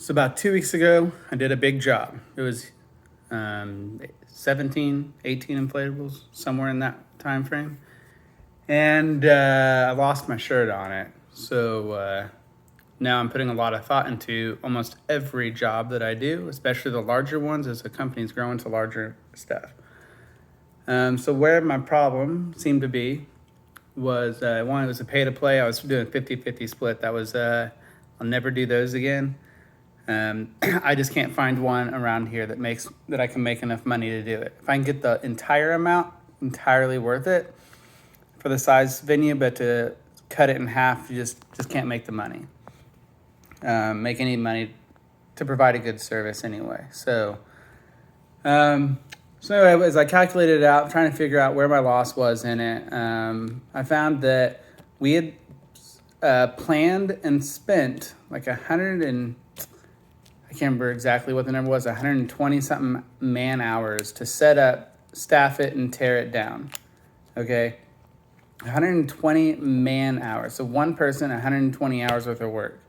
So about 2 weeks ago, I did a big job. It was 17, 18 inflatables, somewhere in that time frame. And I lost my shirt on it. So now I'm putting a lot of thought into almost every job that I do, especially the larger ones as the company's growing to larger stuff. So where my problem seemed to be was one, it was a pay to play. I was doing 50-50 split. That was, I'll never do those again. I just can't find one around here that I can make enough money to do it. If I can get the entire amount, entirely worth it for the size venue, but to cut it in half, you just can't make the money. Make any money to provide a good service anyway. So anyway, as I calculated it out, trying to figure out where my loss was in it, I found that we had planned and spent like I can't remember exactly what the number was, 120 something man hours to set up, staff it, and tear it down. Okay? 120 man hours. So one person, 120 hours worth of work.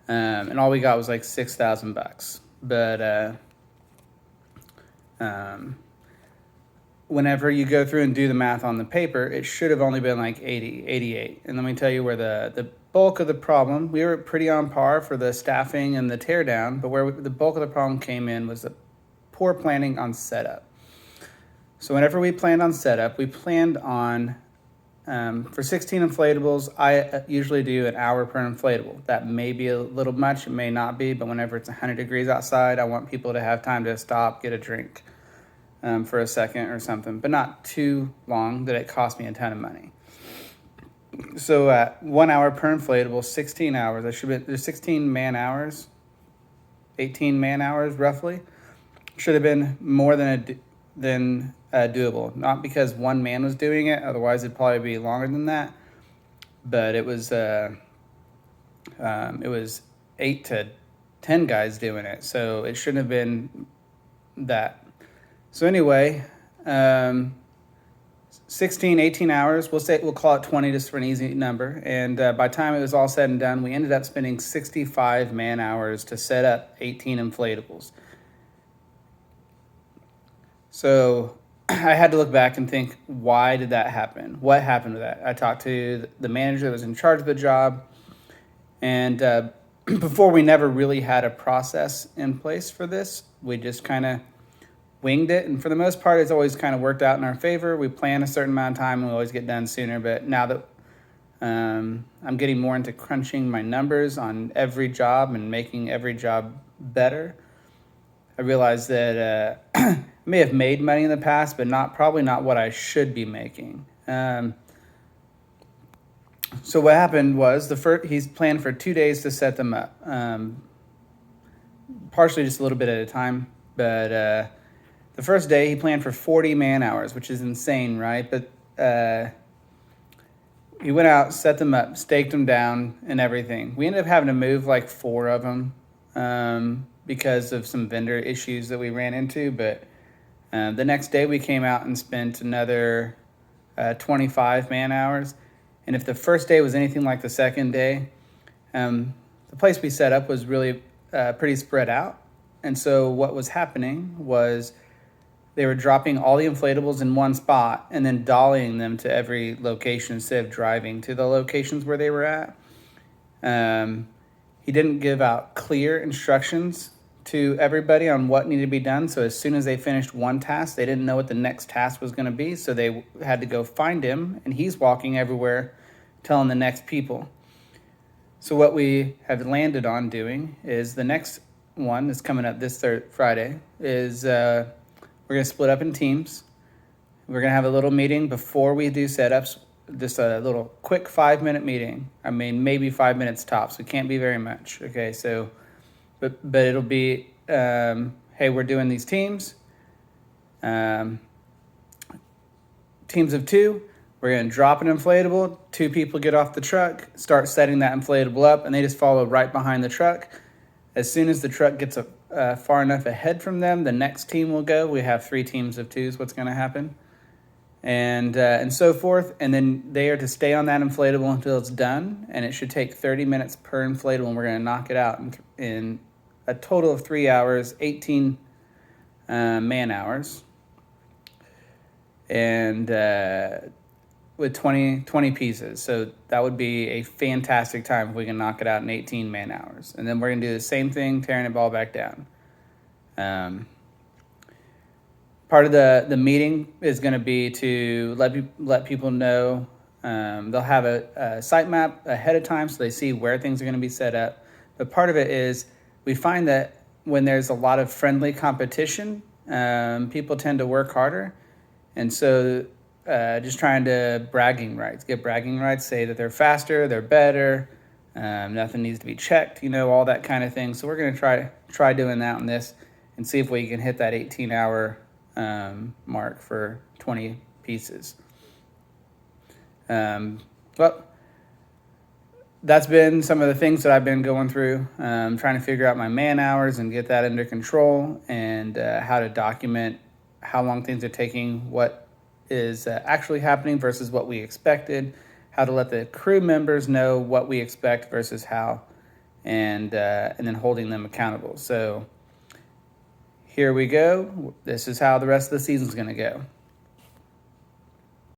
And all we got was like $6,000. But whenever you go through and do the math on the paper, it should have only been like 80, 88. And let me tell you where the bulk of the problem, we were pretty on par for the staffing and the teardown, but where the bulk of the problem came in was the poor planning on setup. So whenever we planned on setup, we planned on, for 16 inflatables, I usually do an hour per inflatable. That may be a little much, it may not be, but whenever it's 100 degrees outside, I want people to have time to stop, get a drink for a second or something, but not too long that it costs me a ton of money. So 1 hour per inflatable, 16 hours. There's 16 man hours, 18 man hours roughly. Should have been more than doable. Not because one man was doing it, otherwise it'd probably be longer than that. But it was 8 to 10 guys doing it, so it shouldn't have been that. So anyway, 16, 18 hours, we'll call it 20 just for an easy number. And by the time it was all said and done, we ended up spending 65 man hours to set up 18 inflatables. So I had to look back and think, why did that happen? What happened to that? I talked to the manager that was in charge of the job. And before, we never really had a process in place for this. We just kind of winged it, and for the most part, it's always kind of worked out in our favor. We plan a certain amount of time, and we always get done sooner. But now that I'm getting more into crunching my numbers on every job and making every job better, I realized that I may have made money in the past, but probably not what I should be making. So what happened was he's planned for 2 days to set them up, partially just a little bit at a time, but the first day, he planned for 40 man hours, which is insane, right? But he went out, set them up, staked them down, and everything. We ended up having to move like 4 of them because of some vendor issues that we ran into. But the next day, we came out and spent another 25 man hours. And if the first day was anything like the second day, the place we set up was really pretty spread out. And so what was happening was they were dropping all the inflatables in one spot and then dollying them to every location instead of driving to the locations where they were at. He didn't give out clear instructions to everybody on what needed to be done. So as soon as they finished one task, they didn't know what the next task was going to be. So they had to go find him, and he's walking everywhere telling the next people. So what we have landed on doing is the next one that's coming up this Friday is we're going to split up in teams. We're going to have a little meeting before we do setups, just a little quick 5-minute meeting. I mean, maybe 5 minutes tops. It can't be very much. Okay, so, but it'll be, hey, we're doing these teams. Teams of 2. We're going to drop an inflatable. 2 people get off the truck, start setting that inflatable up, and they just follow right behind the truck. As soon as the truck gets far enough ahead from them, the next team will go. We have 3 teams of 2 is what's going to happen, and so forth. And then they are to stay on that inflatable until it's done, and it should take 30 minutes per inflatable, and we're going to knock it out in a total of 3 hours, 18 man hours, and with 20 pieces. So that would be a fantastic time if we can knock it out in 18 man hours. And then we're going to do the same thing, tearing the ball back down. Part of the meeting is going to be to let people know. They'll have a site map ahead of time so they see where things are going to be set up. But part of it is we find that when there's a lot of friendly competition, people tend to work harder. And so just trying to get bragging rights, say that they're faster, they're better, nothing needs to be checked, all that kind of thing. So we're going to try doing that on this and see if we can hit that 18-hour mark for 20 pieces. Well, that's been some of the things that I've been going through, trying to figure out my man hours and get that under control, and how to document how long things are taking, what is actually happening versus what we expected, how to let the crew members know what we expect versus how, and then holding them accountable. So here we go. This is how the rest of the season is going to go.